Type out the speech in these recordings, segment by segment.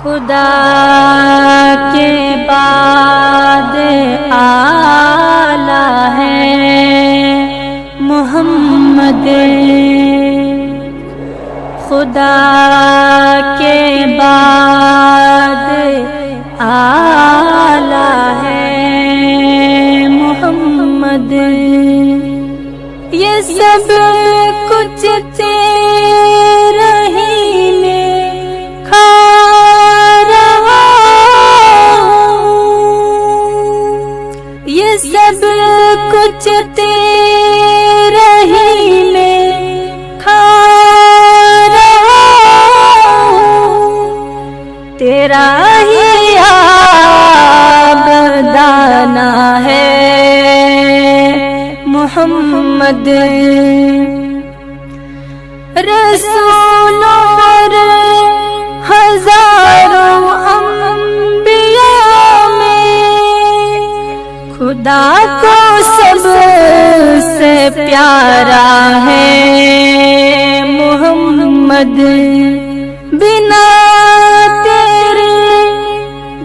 خدا کے بعد آلہ ہے محمد، خدا کے بعد آلہ ہے محمد۔ یہ سب کچھ تیرا ہی میں کھا رہا ہوں، یہ سب کچھ تیرا ہی میں کھا رہا ہوں، تیرا ہی عابدانہ ہے محمد۔ رسولوں اور ہزاروں انبیاء میں خدا کو سب سے پیارا ہے محمد۔ بنا تیرے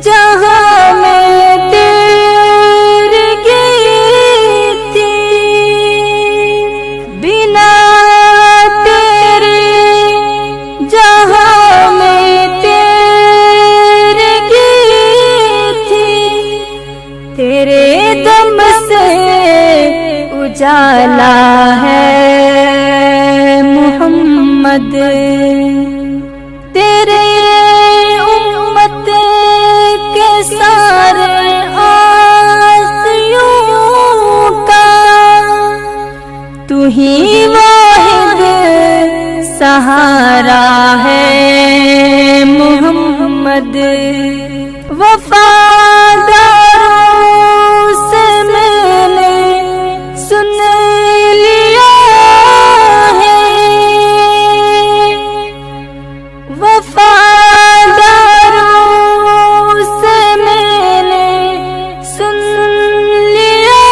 جہاں میں تیری گیتی، بنا تیرے جہاں میں تیری گیتی، تیرے دم سے اجالا ہے محمد۔ تیرے امت کے سارے آسیوں کا تو ہی واحد سہارا ہے محمد۔ وفاداروں سے میں نے سن لیا ہے، وفاداروں سے میں نے سن لیا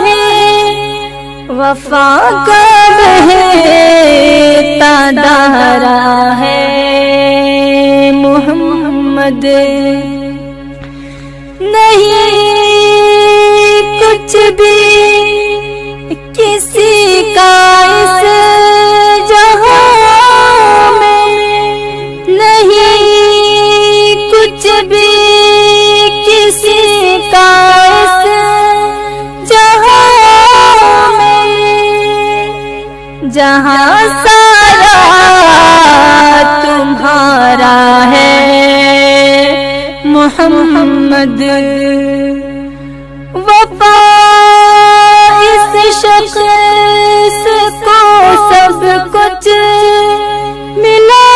ہے، وفا کا بہتا دھارا ہے محمد۔ نہیں کچھ بھی کسی کا اس جہاں میں، نہیں کچھ بھی کسی کا اس جہاں میں، جہاں سارا تمہارا ہے محمد۔ وفا اس شخص کو سب کچھ ملا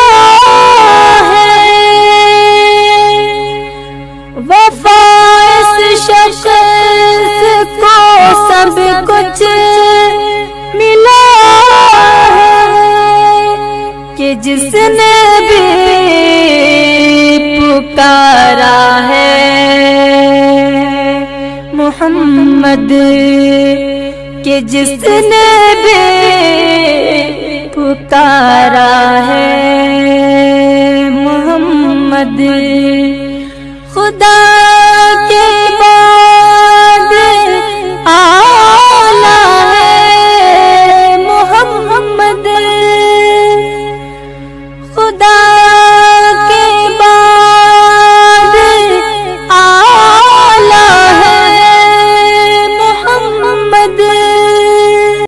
ہے، وفا اس شخص کو سب کچھ ملا ہے، کہ جس نے بھی پکارا ہے محمد، کہ جس نے بھی پکارا ہے محمد۔ خدا کے